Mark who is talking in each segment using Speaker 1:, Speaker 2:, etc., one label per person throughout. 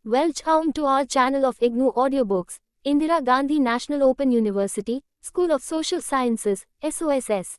Speaker 1: Welcome to our channel of IGNOU Audiobooks, Indira Gandhi National Open University, School of Social Sciences, SOSS.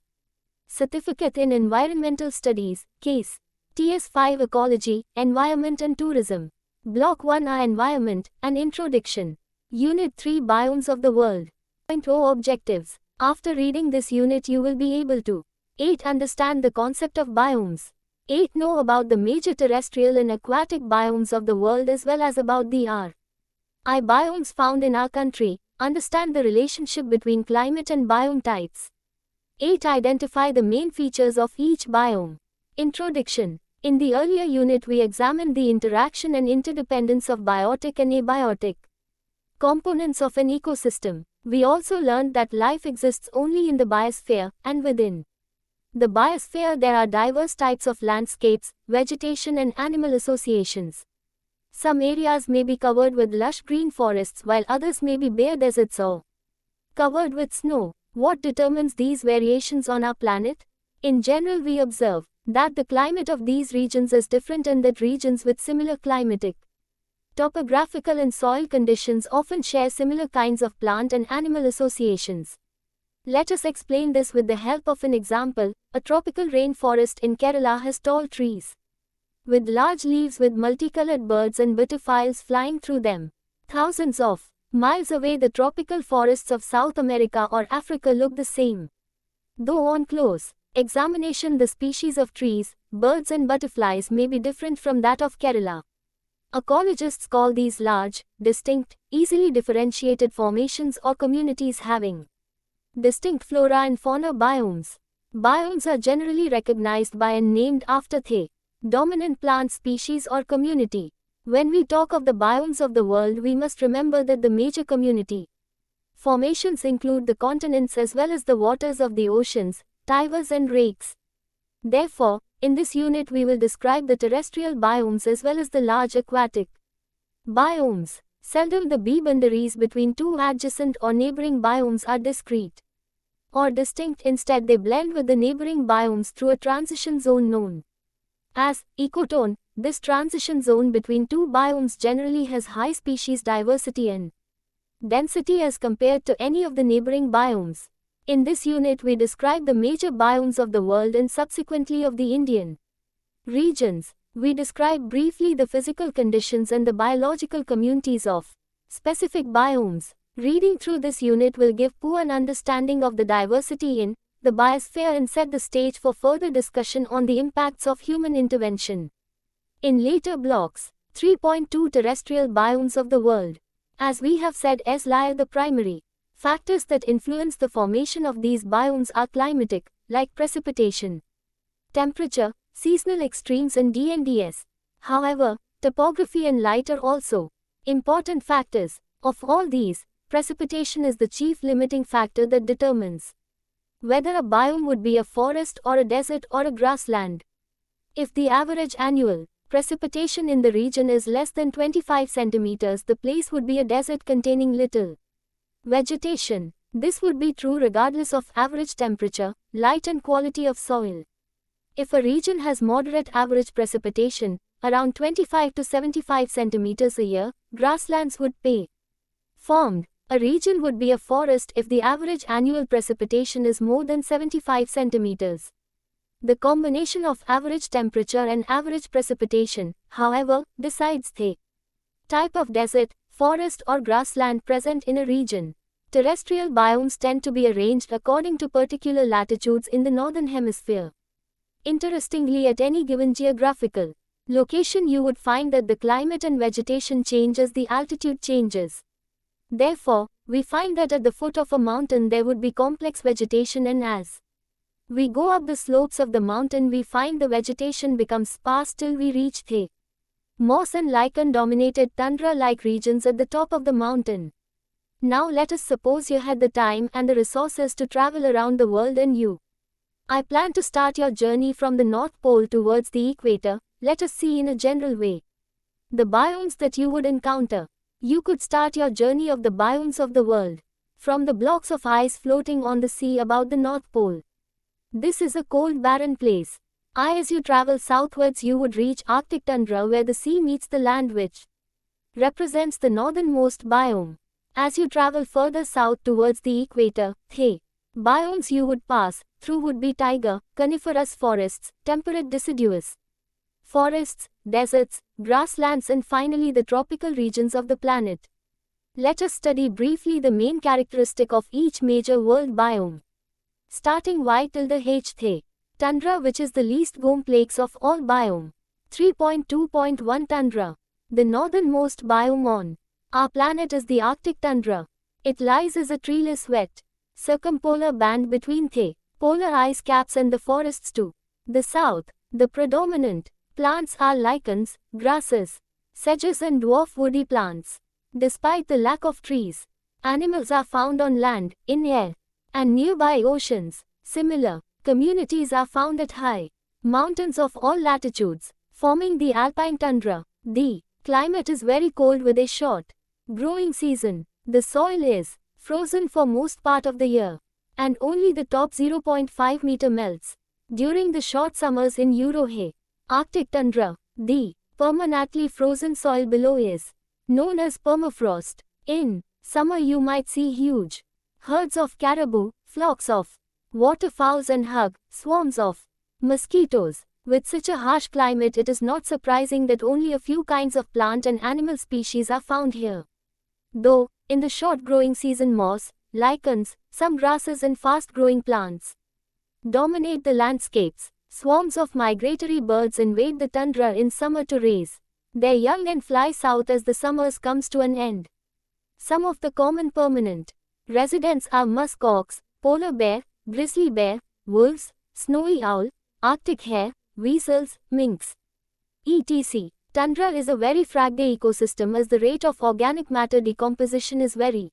Speaker 1: Certificate in Environmental Studies, Case. TS5 Ecology, Environment and Tourism. Block 1A Environment, An Introduction. Unit 3 Biomes of the World. 0 Objectives. After reading this unit you will be able to 8. Understand the concept of biomes. 8. Know about the major terrestrial and aquatic biomes of the world as well as about the R.I. biomes found in our country. Understand the relationship between climate and biome types. 8. Identify the main features of each biome. Introduction. In the earlier unit we examined the interaction and interdependence of biotic and abiotic components of an ecosystem. We also learned that life exists only in the biosphere, and within the biosphere there are diverse types of landscapes, vegetation and animal associations. Some areas may be covered with lush green forests while others may be bare deserts or covered with snow. What determines these variations on our planet? In general we observe that the climate of these regions is different and that regions with similar climatic, topographical and soil conditions often share similar kinds of plant and animal associations. Let us explain this with the help of an example. A tropical rainforest in Kerala has tall trees with large leaves with multicolored birds and butterflies flying through them. Thousands of miles away the tropical forests of South America or Africa look the same. Though on close examination the species of trees, birds and butterflies may be different from that of Kerala. Ecologists call these large, distinct, easily differentiated formations or communities having distinct flora and fauna biomes. Biomes are generally recognized by and named after the dominant plant species or community. When we talk of the biomes of the world we must remember that the major community formations include the continents as well as the waters of the oceans, rivers and lakes. Therefore, in this unit we will describe the terrestrial biomes as well as the large aquatic biomes. Seldom the boundaries between two adjacent or neighboring biomes are discrete or distinct. Instead they blend with the neighboring biomes through a transition zone known as ecotone. This transition zone between two biomes generally has high species diversity and density as compared to any of the neighboring biomes. In this unit we describe the major biomes of the world and subsequently of the Indian regions. We describe briefly the physical conditions and the biological communities of specific biomes. Reading through this unit will give an understanding of the diversity in the biosphere and set the stage for further discussion on the impacts of human intervention. In later blocks, 3.2 Terrestrial biomes of the world. As we have said, as lie the primary factors that influence the formation of these biomes are climatic, like precipitation, temperature, seasonal extremes and DNDS. However, topography and light are also important factors. Of all these, precipitation is the chief limiting factor that determines whether a biome would be a forest or a desert or a grassland. If the average annual precipitation in the region is less than 25 centimeters, the place would be a desert containing little vegetation. This would be true regardless of average temperature, light and quality of soil. If a region has moderate average precipitation, around 25 to 75 centimeters a year, grasslands would be formed. A region would be a forest if the average annual precipitation is more than 75 centimeters. The combination of average temperature and average precipitation, however, decides the type of desert, forest or grassland present in a region. Terrestrial biomes tend to be arranged according to particular latitudes in the northern hemisphere. Interestingly, at any given geographical location you would find that the climate and vegetation change as the altitude changes. Therefore, we find that at the foot of a mountain there would be complex vegetation, and as we go up the slopes of the mountain we find the vegetation becomes sparse till we reach the moss and lichen dominated tundra-like regions at the top of the mountain. Now let us suppose you had the time and the resources to travel around the world and I plan to start your journey from the North Pole towards the equator. Let us see in a general way the biomes that you would encounter. You could start your journey of the biomes of the world from the blocks of ice floating on the sea about the North Pole. This is a cold, barren place. As you travel southwards you would reach Arctic tundra where the sea meets the land, which represents the northernmost biome. As you travel further south towards the equator, the biomes you would pass through would be taiga, coniferous forests, temperate deciduous forests, deserts, grasslands, and finally the tropical regions of the planet. Let us study briefly the main characteristic of each major world biome. Starting Y till the H, the tundra, which is the least complex of all biome. 3.2.1 Tundra. The northernmost biome on our planet is the Arctic tundra. It lies as a treeless wet circumpolar band between the polar ice caps and the forests to the south. The predominant plants are lichens, grasses, sedges and dwarf woody plants. Despite the lack of trees, animals are found on land, in air, and nearby oceans. Similar communities are found at high mountains of all latitudes, forming the alpine tundra. The climate is very cold with a short growing season. The soil is frozen for most part of the year, and only the top 0.5 meter melts during the short summers in Eurohe. Arctic tundra. The permanently frozen soil below is known as permafrost. In summer you might see huge herds of caribou, flocks of waterfowls and swarms of mosquitoes. With such a harsh climate, it is not surprising that only a few kinds of plant and animal species are found here. Though, in the short growing season, moss, lichens, some grasses and fast-growing plants dominate the landscapes. Swarms of migratory birds invade the tundra in summer to raise their young and fly south as the summers comes to an end. Some of the common permanent residents are musk ox, polar bear, grizzly bear, wolves, snowy owl, Arctic hare, weasels, minks, etc. Tundra is a very fragile ecosystem as the rate of organic matter decomposition is very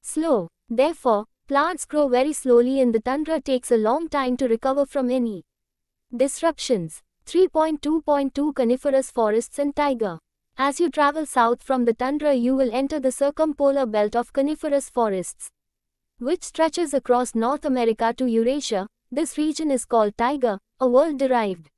Speaker 1: slow. Therefore, plants grow very slowly and the tundra takes a long time to recover from any disruptions. 3.2.2 Coniferous forests and taiga. As you travel south from the tundra, you will enter the circumpolar belt of coniferous forests, which stretches across North America to Eurasia. This region is called taiga, a word derived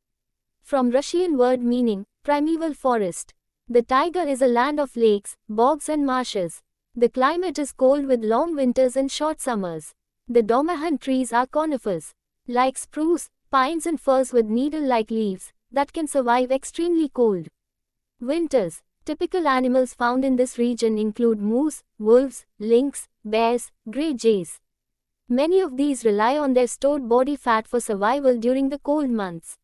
Speaker 1: from Russian word meaning primeval forest. The taiga is a land of lakes, bogs and marshes. The climate is cold with long winters and short summers. The dominant trees are conifers, like spruce, pines and firs with needle-like leaves, that can survive extremely cold winters. Typical animals found in this region include moose, wolves, lynx, bears, grey jays. Many of these rely on their stored body fat for survival during the cold months.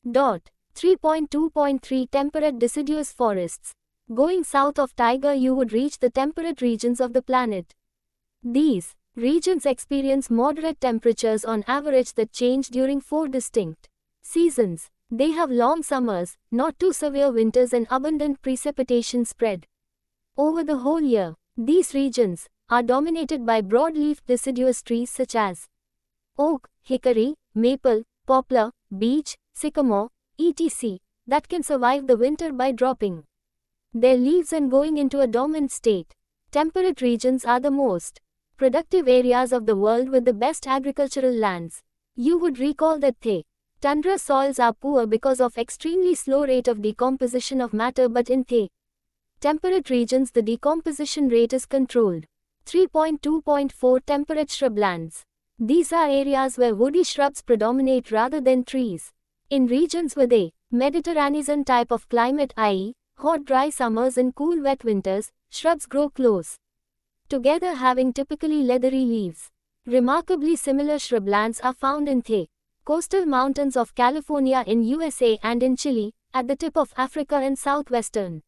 Speaker 1: 3.2.3 Temperate deciduous forests. Going south of taiga, you would reach the temperate regions of the planet. These regions experience moderate temperatures on average that change during 4 distinct seasons. They have long summers, not too severe winters and abundant precipitation spread over the whole year. These regions are dominated by broad-leafed deciduous trees such as oak, hickory, maple, poplar, beech, sycamore, etc. that can survive the winter by dropping their leaves and going into a dormant state. Temperate regions are the most productive areas of the world with the best agricultural lands. You would recall that the tundra soils are poor because of extremely slow rate of decomposition of matter, but in the temperate regions the decomposition rate is controlled. 3.2.4 Temperate shrublands. These are areas where woody shrubs predominate rather than trees. In regions with a Mediterranean type of climate, i.e., hot dry summers and cool wet winters, shrubs grow close together, having typically leathery leaves. Remarkably similar shrublands are found in the coastal mountains of California in USA and in Chile, at the tip of Africa and southwestern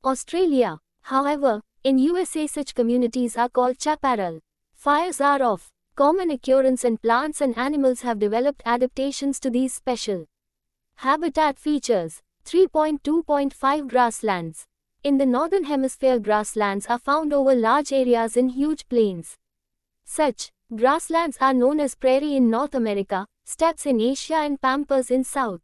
Speaker 1: Australia. However, in USA such communities are called chaparral. Fires are of common occurrence and plants and animals have developed adaptations to these special habitat features. 3.2.5 Grasslands. In the northern hemisphere, grasslands are found over large areas in huge plains. Such grasslands are known as prairie in North America, steppes in Asia and pampas in South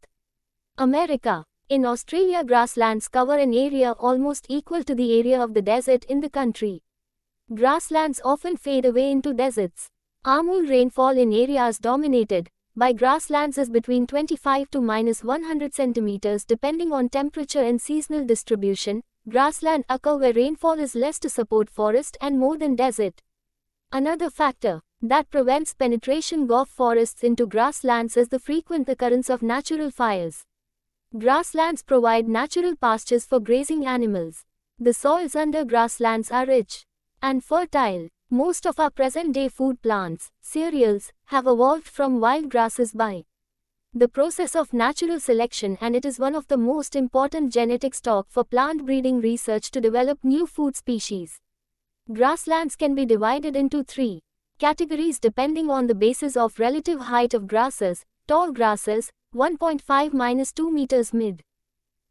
Speaker 1: America. In Australia, grasslands cover an area almost equal to the area of the desert in the country. Grasslands often fade away into deserts. Annual rainfall in areas dominated by grasslands is between 25 to -100 centimeters depending on temperature and seasonal distribution. grassland occur where rainfall is less to support forest and more than desert. Another factor that prevents penetration of forests into grasslands is the frequent occurrence of natural fires. Grasslands provide natural pastures for grazing animals. The soils under grasslands are rich and fertile. Most of our present-day food plants, cereals, have evolved from wild grasses by the process of natural selection, and it is one of the most important genetic stock for plant breeding research to develop new food species. Grasslands can be divided into three categories depending on the basis of relative height of grasses: tall grasses, 1.5–2 meters, mid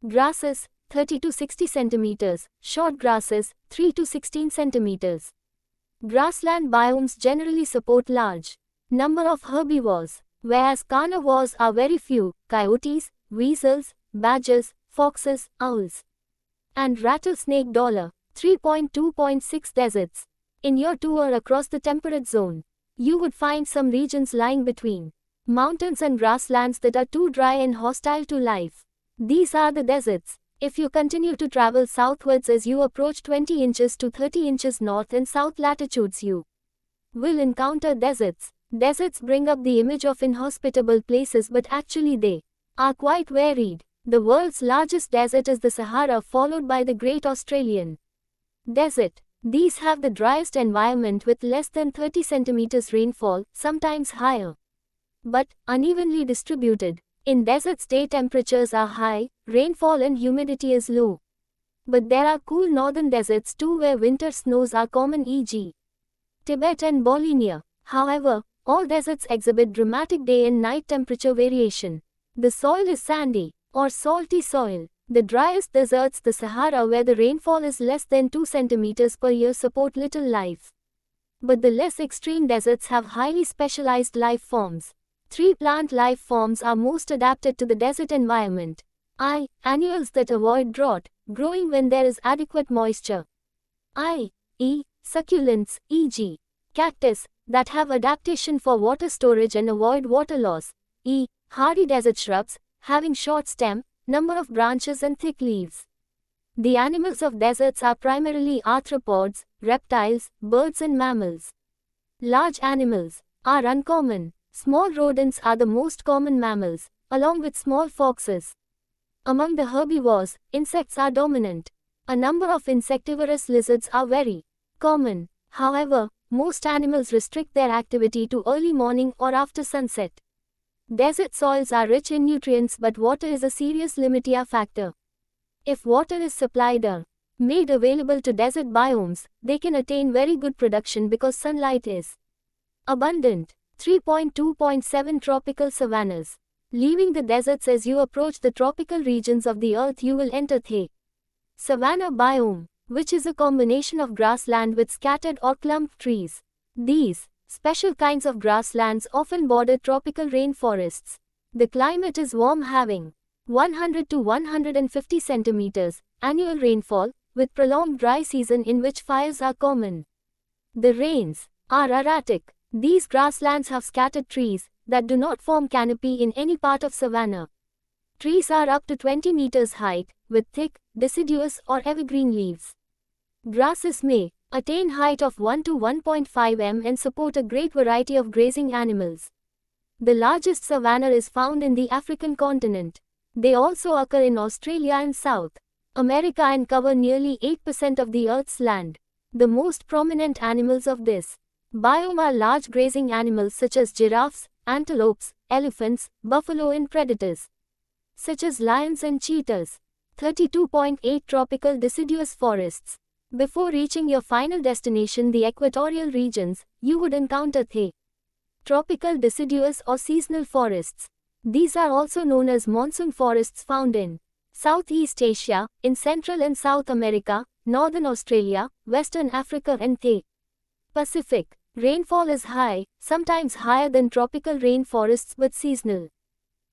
Speaker 1: grasses, 30 to 60 centimeters, short grasses, 3 to 16 centimeters. Grassland biomes generally support large number of herbivores, whereas carnivores are very few: coyotes, weasels, badgers, foxes, owls, and rattlesnake. $3.2.6 Deserts. In your tour across the temperate zone, you would find some regions lying between mountains and grasslands that are too dry and hostile to life. These are the deserts. If you continue to travel southwards as you approach 20 inches to 30 inches north and south latitudes, you will encounter deserts. Deserts bring up the image of inhospitable places, but actually they are quite varied. The world's largest desert is the Sahara, followed by the Great Australian Desert. These have the driest environment with less than 30 centimeters rainfall, sometimes higher, but unevenly distributed. In deserts, day temperatures are high, rainfall and humidity is low. But there are cool northern deserts too, where winter snows are common, e.g. Tibet and Bolivia. However, all deserts exhibit dramatic day and night temperature variation. The soil is sandy or salty soil. The driest deserts, the Sahara, where the rainfall is less than 2 centimeters per year, support little life. But the less extreme deserts have highly specialized life forms. Three plant life forms are most adapted to the desert environment. I. Annuals that avoid drought, growing when there is adequate moisture. I.e. Succulents, e.g. cactus, that have adaptation for water storage and avoid water loss. E. Hardy desert shrubs, having short stem, number of branches and thick leaves. The animals of deserts are primarily arthropods, reptiles, birds and mammals. Large animals are uncommon. Small rodents are the most common mammals, along with small foxes. Among the herbivores, insects are dominant. A number of insectivorous lizards are very common. However, most animals restrict their activity to early morning or after sunset. Desert soils are rich in nutrients, but water is a serious limiting factor. If water is supplied or made available to desert biomes, they can attain very good production because sunlight is abundant. 3.2.7 Tropical savannas. Leaving the deserts, as you approach the tropical regions of the earth, you will enter the savanna biome, which is a combination of grassland with scattered or clumped trees. These special kinds of grasslands often border tropical rainforests. The climate is warm, having 100 to 150 centimeters annual rainfall, with prolonged dry season in which fires are common. The rains are erratic. These grasslands have scattered trees that do not form canopy in any part of savanna. Trees are up to 20 meters height, with thick, deciduous or evergreen leaves. Grasses may attain height of 1 to 1.5 m and support a great variety of grazing animals. The largest savanna is found in the African continent. They also occur in Australia and South America and cover nearly 8% of the Earth's land. The most prominent animals of this biome are large grazing animals such as giraffes, antelopes, elephants, buffalo and predators such as lions and cheetahs. 32.8 Tropical deciduous forests. Before reaching your final destination, the equatorial regions, you would encounter the tropical deciduous or seasonal forests. These are also known as monsoon forests, found in Southeast Asia, in Central and South America, Northern Australia, Western Africa and the Pacific. Rainfall is high, sometimes higher than tropical rainforests, but seasonal.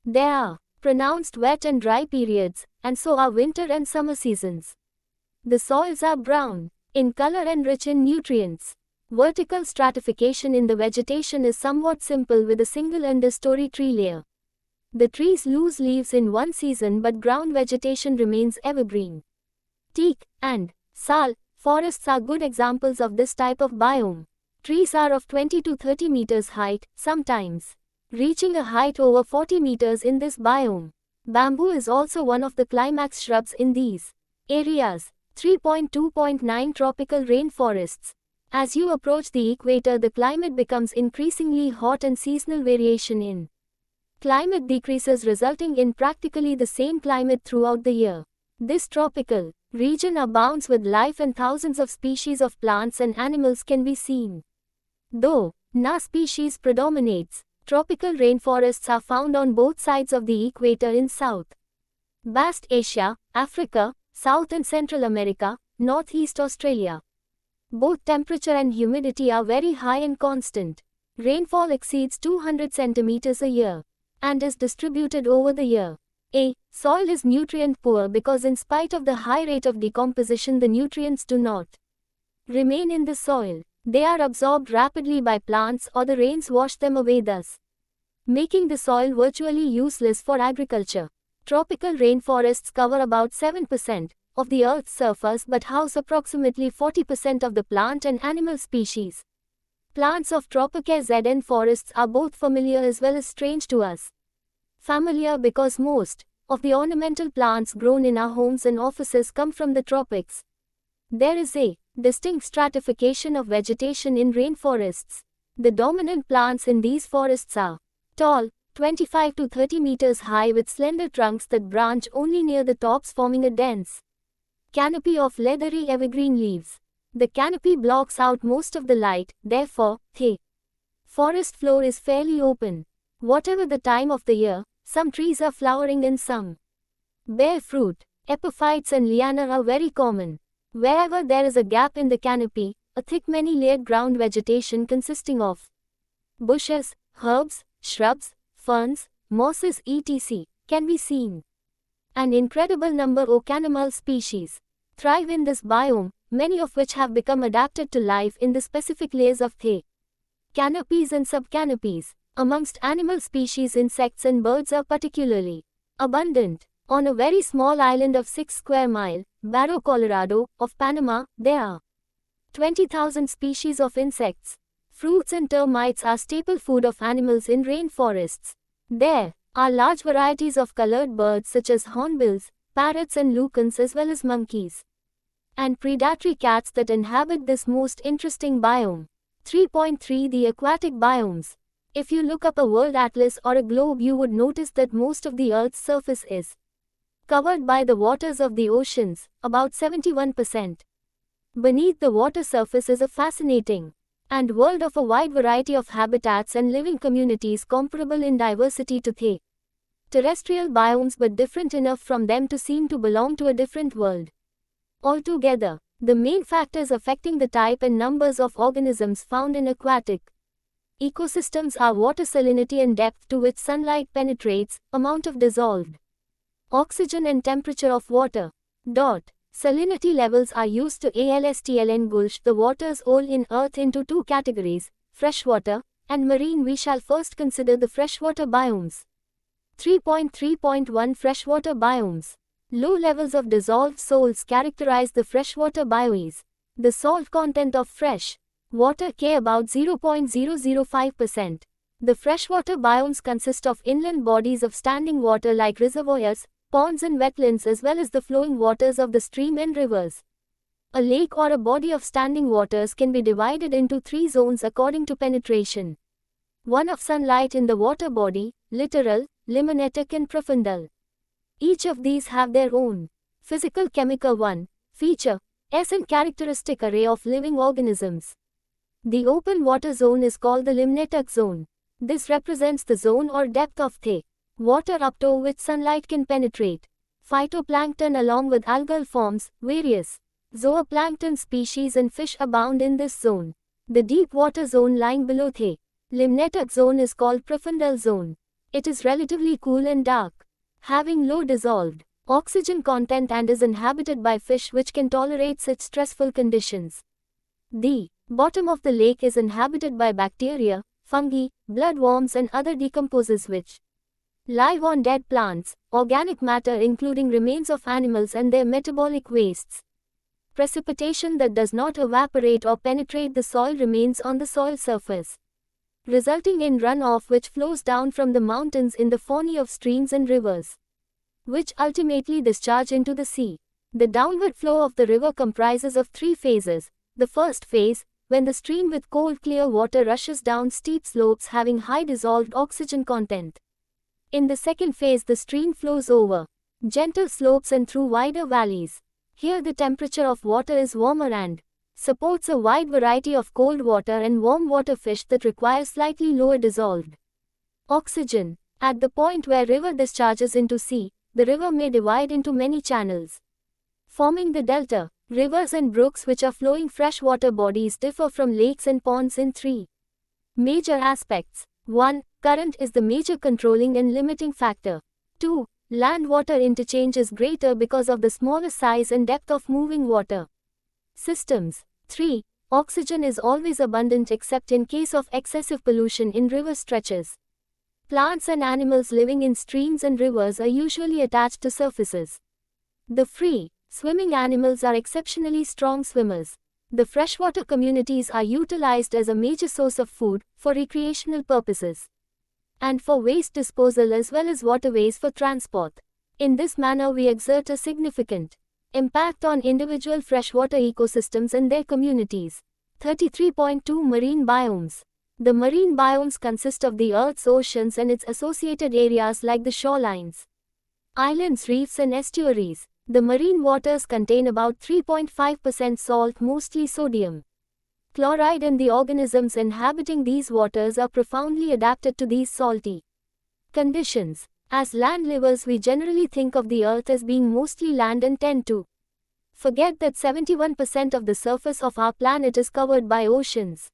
Speaker 1: There are pronounced wet and dry periods, and so are winter and summer seasons. The soils are brown in color and rich in nutrients. Vertical stratification in the vegetation is somewhat simple, with a single understory tree layer. The trees lose leaves in one season, but ground vegetation remains evergreen. Teak and sal forests are good examples of this type of biome. Trees are of 20 to 30 meters height, sometimes reaching a height over 40 meters in this biome. Bamboo is also one of the climax shrubs in these areas. 3.2.9 Tropical rainforests. As you approach the equator, the climate becomes increasingly hot and seasonal variation in climate decreases, resulting in practically the same climate throughout the year. This tropical region abounds with life and thousands of species of plants and animals can be seen. Though no species predominates, tropical rainforests are found on both sides of the equator in South West Asia, Africa, South and Central America, Northeast Australia. Both temperature and humidity are very high and constant. Rainfall exceeds 200 centimeters a year and is distributed over the year. Soil is nutrient poor because in spite of the high rate of decomposition, the nutrients do not remain in the soil. They are absorbed rapidly by plants or the rains wash them away, thus making the soil virtually useless for agriculture. Tropical rainforests cover about 7% of the Earth's surface but house approximately 40% of the plant and animal species. Plants of Tropical ZN forests are both familiar as well as strange to us. Familiar because most of the ornamental plants grown in our homes and offices come from the tropics. There is a distinct stratification of vegetation in rainforests. The dominant plants in these forests are tall, 25 to 30 meters high with slender trunks that branch only near the tops, forming a dense canopy of leathery evergreen leaves. The canopy blocks out most of the light, therefore, the forest floor is fairly open. Whatever the time of the year, some trees are flowering and some bear fruit. Epiphytes and liana are very common. Wherever there is a gap in the canopy, a thick many-layered ground vegetation consisting of bushes, herbs, shrubs, ferns, mosses etc. can be seen. An incredible number of animal species thrive in this biome, many of which have become adapted to life in the specific layers of the canopies and subcanopies. Amongst animal species, insects and birds are particularly abundant. On a very small island of 6 square mile, Barro Colorado, of Panama, there are 20,000 species of insects. Fruits and termites are staple food of animals in rainforests. There are large varieties of colored birds such as hornbills, parrots and lucans, as well as monkeys and predatory cats that inhabit this most interesting biome. 3.3 The aquatic biomes. If you look up a world atlas or a globe, you would notice that most of the Earth's surface is covered by the waters of the oceans, about 71%. Beneath the water surface is a fascinating and world of a wide variety of habitats and living communities comparable in diversity to the terrestrial biomes but different enough from them to seem to belong to a different world altogether. The main factors affecting the type and numbers of organisms found in aquatic ecosystems are water salinity and depth to which sunlight penetrates, amount of dissolved oxygen and temperature of water. Salinity levels are used to ALSTLN the waters all in Earth into two categories, freshwater and marine. We shall first consider the freshwater biomes. 3.3.1 Freshwater biomes. Low levels of dissolved salts characterize the freshwater biomes. The salt content of fresh water K about 0.005%. The freshwater biomes consist of inland bodies of standing water like reservoirs, ponds and wetlands, as well as the flowing waters of the stream and rivers. A lake or a body of standing waters can be divided into three zones according to penetration. One of sunlight in the water body, littoral, liminetic and profundal. Each of these have their own physical chemical feature, S and characteristic array of living organisms. The open water zone is called the limnetic zone. This represents the zone or depth of the water up to which sunlight can penetrate. Phytoplankton along with algal forms, various zooplankton species and fish abound in this zone. The deep water zone lying below the limnetic zone is called profundal zone. It is relatively cool and dark, having low dissolved oxygen content and is inhabited by fish which can tolerate such stressful conditions. The bottom of the lake is inhabited by bacteria, fungi, bloodworms and other decomposers which Live on dead plants, organic matter including remains of animals and their metabolic wastes. Precipitation that does not evaporate or penetrate the soil remains on the soil surface, resulting in runoff which flows down from the mountains in the faunae of streams and rivers, which ultimately discharge into the sea. The downward flow of the river comprises of three phases. The first phase, when the stream with cold clear water rushes down steep slopes having high dissolved oxygen content. In the second phase the stream flows over gentle slopes and through wider valleys. Here the temperature of water is warmer and supports a wide variety of cold water and warm water fish that require slightly lower dissolved oxygen. At the point where river discharges into sea, the river may divide into many channels, forming the delta. Rivers and brooks which are flowing freshwater bodies differ from lakes and ponds in three major aspects. 1. Current is the major controlling and limiting factor. 2. Land-water interchange is greater because of the smaller size and depth of moving water systems. 3. Oxygen is always abundant except in case of excessive pollution in river stretches. Plants and animals living in streams and rivers are usually attached to surfaces. The free swimming animals are exceptionally strong swimmers. The freshwater communities are utilized as a major source of food, for recreational purposes, and for waste disposal as well as waterways for transport. In this manner we exert a significant impact on individual freshwater ecosystems and their communities. 33.2 Marine biomes. The marine biomes consist of the Earth's oceans and its associated areas like the shorelines, islands, reefs and estuaries. The marine waters contain about 3.5% salt, mostly sodium chloride, and the organisms inhabiting these waters are profoundly adapted to these salty conditions. As land livers we generally think of the Earth as being mostly land and tend to forget that 71% of the surface of our planet is covered by oceans.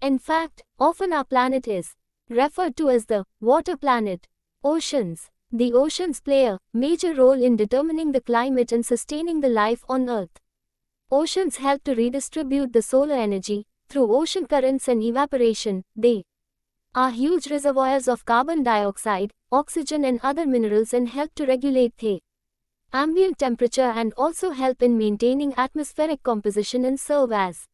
Speaker 1: In fact, often our planet is referred to as the water planet. Oceans. The oceans play a major role in determining the climate and sustaining the life on Earth. Oceans help to redistribute the solar energy through ocean currents and evaporation. They are huge reservoirs of carbon dioxide, oxygen and other minerals and help to regulate the ambient temperature and also help in maintaining atmospheric composition and serve as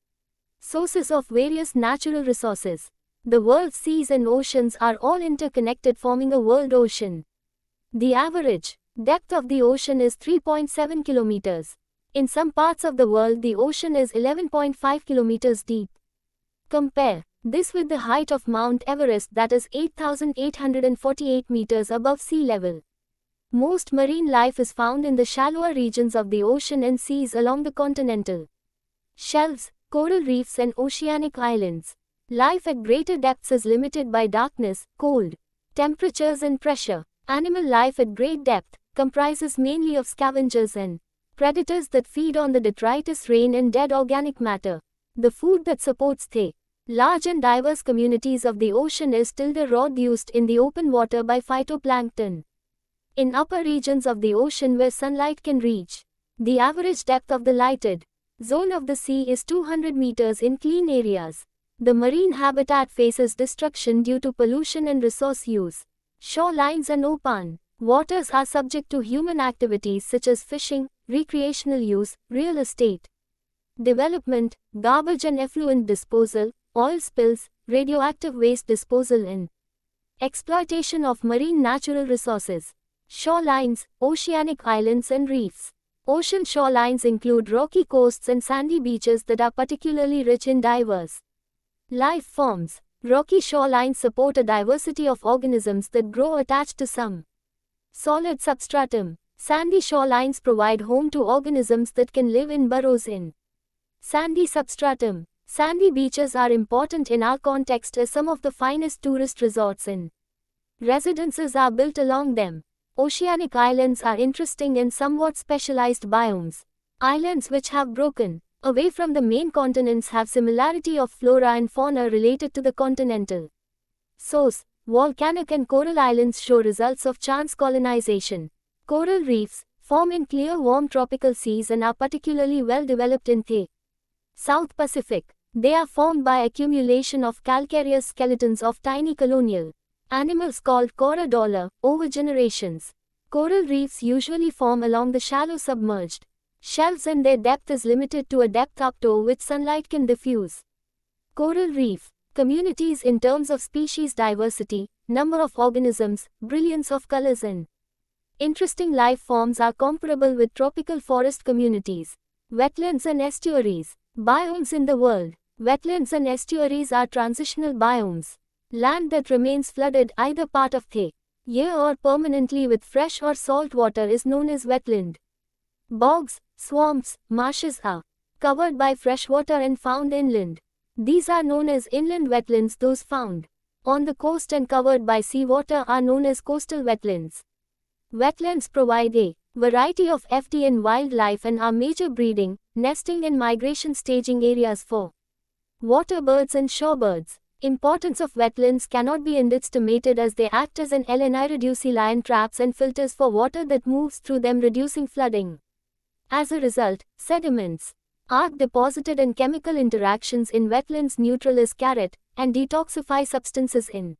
Speaker 1: sources of various natural resources. The world's seas and oceans are all interconnected, forming a world ocean. The average depth of the ocean is 3.7 kilometers. In some parts of the world the ocean is 11.5 kilometers deep. Compare this with the height of Mount Everest, that is 8,848 meters above sea level. Most marine life is found in the shallower regions of the ocean and seas along the continental shelves, coral reefs and oceanic islands. Life at greater depths is limited by darkness, cold temperatures and pressure. Animal life at great depth comprises mainly of scavengers and predators that feed on the detritus, rain and dead organic matter. The food that supports the large and diverse communities of the ocean is still the rod used in the open water by phytoplankton. In upper regions of the ocean where sunlight can reach, the average depth of the lighted zone of the sea is 200 meters in clean areas. The marine habitat faces destruction due to pollution and resource use. Shorelines and open waters are subject to human activities such as fishing, recreational use, real estate development, garbage and effluent disposal, oil spills, radioactive waste disposal and exploitation of marine natural resources. Shorelines, oceanic islands and reefs. Ocean shorelines include rocky coasts and sandy beaches that are particularly rich in diverse life forms. Rocky shorelines support a diversity of organisms that grow attached to some solid substratum. Sandy shorelines provide home to organisms that can live in burrows in sandy substratum. Sandy beaches are important in our context as some of the finest tourist resorts and residences are built along them. Oceanic islands are interesting and somewhat specialized biomes. Islands which have broken away from the main continents have similarity of flora and fauna related to the continental source. Volcanic and coral islands show results of chance colonization. Coral reefs form in clear warm tropical seas and are particularly well developed in the South Pacific. They are formed by accumulation of calcareous skeletons of tiny colonial Animals called coralloidal over generations. Coral reefs usually form along the shallow submerged shelves and their depth is limited to a depth up to which sunlight can diffuse. Coral reef communities in terms of species diversity, number of organisms, brilliance of colors and interesting life forms are comparable with tropical forest communities. Wetlands and estuaries. Biomes in the world. Wetlands and estuaries are transitional biomes. Land that remains flooded either part of the year or permanently with fresh or salt water is known as wetland. Bogs, swamps, marshes are covered by freshwater and found inland. These are known as inland wetlands. Those found on the coast and covered by seawater are known as coastal wetlands. Wetlands provide a variety of FT and wildlife and are major breeding, nesting and migration staging areas for water birds and shorebirds. Importance of wetlands cannot be underestimated as they act as an LNI reducing line traps and filters for water that moves through them, reducing flooding. As a result, sediments are deposited and chemical interactions in wetlands neutralize carrot and detoxify substances in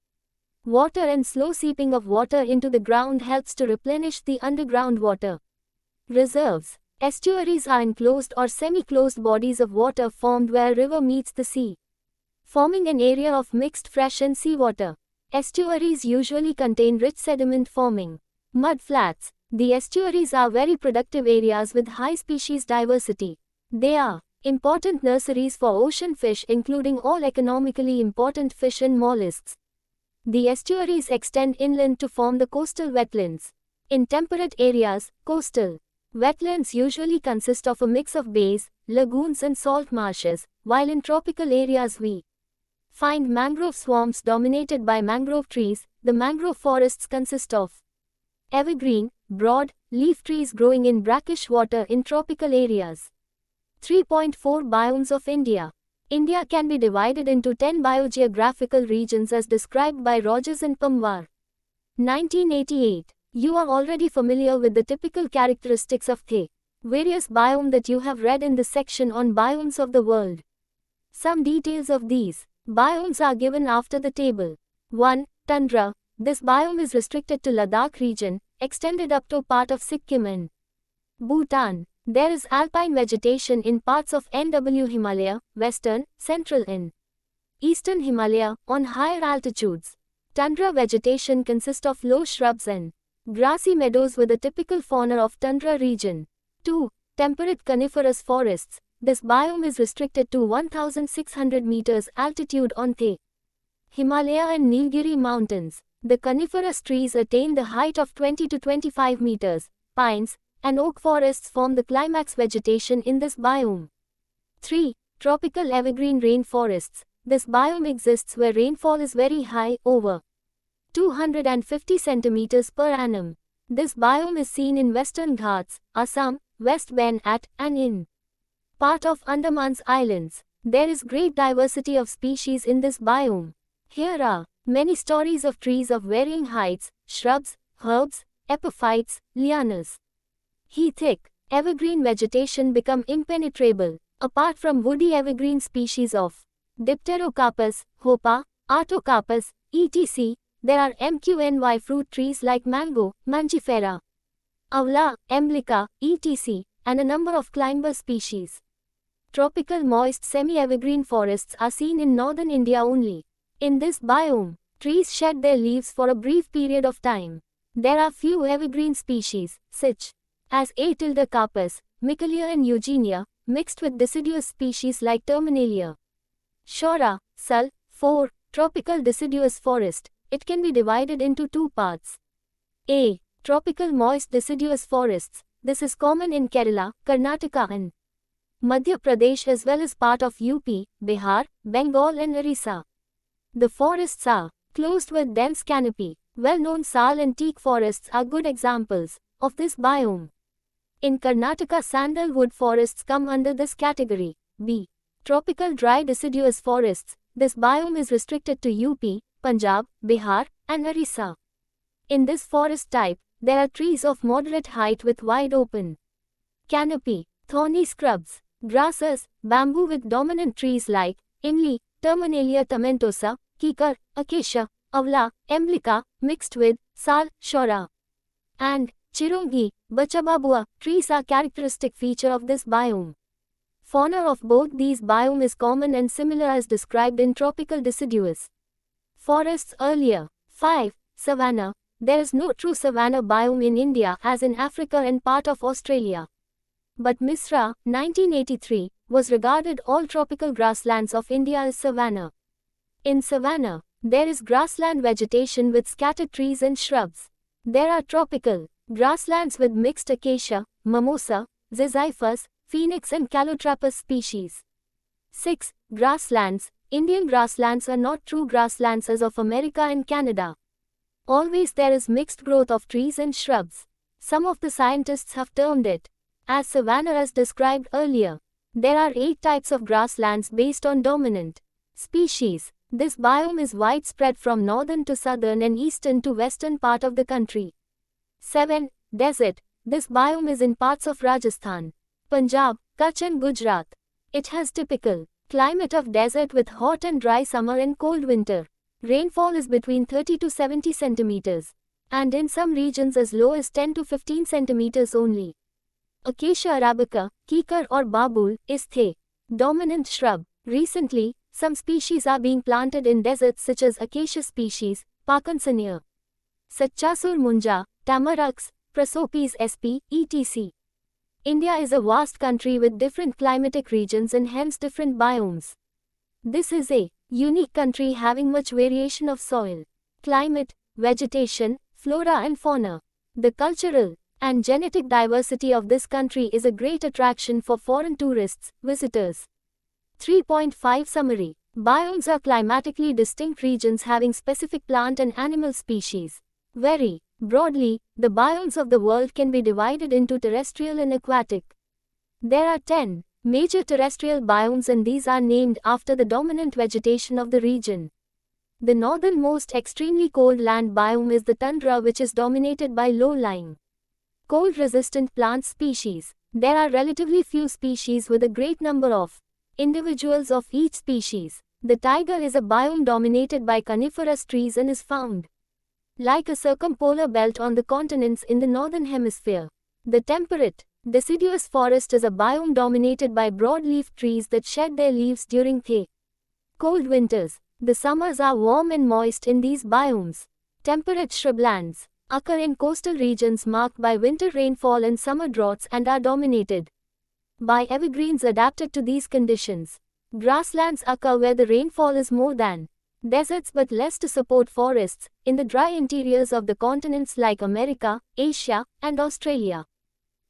Speaker 1: water and slow seeping of water into the ground helps to replenish the underground water reserves. Estuaries are enclosed or semi-closed bodies of water formed where a river meets the sea, forming an area of mixed fresh and seawater. Estuaries usually contain rich sediment-forming mud flats. The estuaries are very productive areas with high species diversity. They are important nurseries for ocean fish including all economically important fish and mollusks. The estuaries extend inland to form the coastal wetlands. In temperate areas, coastal wetlands usually consist of a mix of bays, lagoons and salt marshes, while in tropical areas we find mangrove swamps dominated by mangrove trees. The mangrove forests consist of evergreen, broad, leaf trees growing in brackish water in tropical areas. 3.4 Biomes of India. India can be divided into 10 biogeographical regions as described by Rogers and Pamwar. 1988. You are already familiar with the typical characteristics of the various biomes that you have read in the section on biomes of the world. Some details of these biomes are given after the table. 1. Tundra. This biome is restricted to Ladakh region, extended up to part of Sikkim and Bhutan. There is alpine vegetation in parts of NW Himalaya, western, central and eastern Himalaya, on higher altitudes. Tundra vegetation consists of low shrubs and grassy meadows with a typical fauna of tundra region. 2. Temperate coniferous forests. This biome is restricted to 1,600 meters altitude on the Himalaya and Nilgiri mountains. The coniferous trees attain the height of 20 to 25 meters. Pines and oak forests form the climax vegetation in this biome. 3. Tropical evergreen rainforests. This biome exists where rainfall is very high, over 250 centimeters per annum. This biome is seen in Western Ghats, Assam, West Bengal, and in part of Andaman's islands. There is great diversity of species in this biome. Here are many stories of trees of varying heights, shrubs, herbs, epiphytes, lianas. Thick evergreen vegetation become impenetrable. Apart from woody evergreen species of Dipterocarpus, Hopa, Artocarpus, etc., there are MQNY fruit trees like mango, Mangifera, Avla, Emblica, etc., and a number of climber species. Tropical moist semi-evergreen forests are seen in northern India only. In this biome, trees shed their leaves for a brief period of time. There are few evergreen species, such as A. carpus, Micalia and Eugenia, mixed with deciduous species like Terminalia. Shora, Sul. 4. Tropical deciduous forest. It can be divided into two parts. A. Tropical moist deciduous forests. This is common in Kerala, Karnataka and Madhya Pradesh as well as part of UP, Bihar, Bengal and Orissa. The forests are closed with dense canopy. Well-known sal and teak forests are good examples of this biome. In Karnataka, sandalwood forests come under this category. B. Tropical dry deciduous forests. This biome is restricted to UP, Punjab, Bihar, and Orissa. In this forest type, there are trees of moderate height with wide open canopy, thorny scrubs, grasses, bamboo with dominant trees like Imli, Terminalia tomentosa, Kikar, Acacia, Avla, Emblica, mixed with Sal, Shora, and Chirungi, Bachababua trees are characteristic feature of this biome. Fauna of both these biomes is common and similar as described in tropical deciduous forests earlier. 5. Savanna. There is no true savanna biome in India as in Africa and part of Australia. But Misra, 1983, was regarded all tropical grasslands of India as savanna. In savanna, there is grassland vegetation with scattered trees and shrubs. There are tropical grasslands with mixed acacia, mimosa, ziziphus, phoenix and calotropis species. 6. Grasslands. Indian grasslands are not true grasslands as of America and Canada. Always there is mixed growth of trees and shrubs. Some of the scientists have termed it as savanna as described earlier. There are 8 types of grasslands based on dominant species. This biome is widespread from northern to southern and eastern to western part of the country. 7. Desert. This biome is in parts of Rajasthan, Punjab, Kutch and Gujarat. It has typical climate of desert with hot and dry summer and cold winter. Rainfall is between 30 to 70 centimeters, and in some regions as low as 10 to 15 centimeters only. Acacia arabica, kikar or babul, is the dominant shrub. Recently, some species are being planted in deserts such as acacia species, Parkinsonea, Sachasur munja, Tamarux, Prosopis sp, etc. India is a vast country with different climatic regions and hence different biomes. This is a unique country having much variation of soil, climate, vegetation, flora and fauna. The cultural and genetic diversity of this country is a great attraction for foreign tourists, visitors. 3.5 Summary. Biomes are climatically distinct regions having specific plant and animal species. Very broadly, the biomes of the world can be divided into terrestrial and aquatic. There are 10 major terrestrial biomes and these are named after the dominant vegetation of the region. The northernmost extremely cold land biome is the tundra, which is dominated by low-lying, cold-resistant plant species. There are relatively few species with a great number of individuals of each species. The taiga is a biome dominated by coniferous trees and is found like a circumpolar belt on the continents in the northern hemisphere. The temperate deciduous forest is a biome dominated by broadleaf trees that shed their leaves during the cold winters. The summers are warm and moist in these biomes. Temperate shrublands occur in coastal regions marked by winter rainfall and summer droughts and are dominated by evergreens adapted to these conditions. Grasslands occur where the rainfall is more than deserts but less to support forests, in the dry interiors of the continents like America, Asia, and Australia.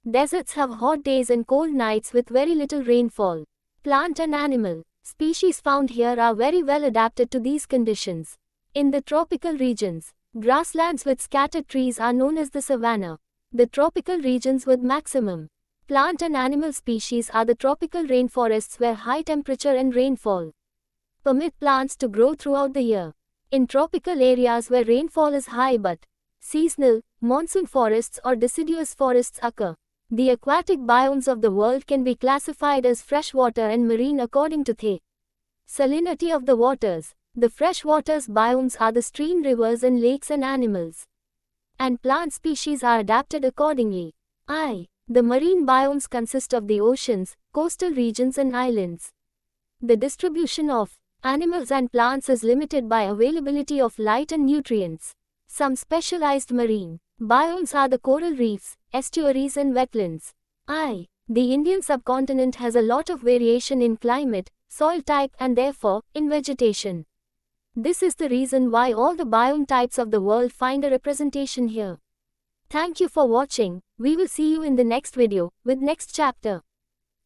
Speaker 1: Deserts have hot days and cold nights with very little rainfall. Plant and animal species found here are very well adapted to these conditions. In the tropical regions, grasslands with scattered trees are known as the savanna. The tropical regions with maximum plant and animal species are the tropical rainforests where high temperature and rainfall permit plants to grow throughout the year. In tropical areas where rainfall is high but seasonal, monsoon forests or deciduous forests occur. The aquatic biomes of the world can be classified as freshwater and marine according to the salinity of the waters. The freshwaters biomes are the stream, rivers and lakes and animals and plant species are adapted accordingly. The marine biomes consist of the oceans, coastal regions and islands. The distribution of animals and plants is limited by availability of light and nutrients. Some specialized marine biomes are the coral reefs, estuaries and wetlands. The Indian subcontinent has a lot of variation in climate, soil type and therefore, in vegetation. This is the reason why all the biome types of the world find a representation here. Thank you for watching. We will see you in the next video, with next chapter.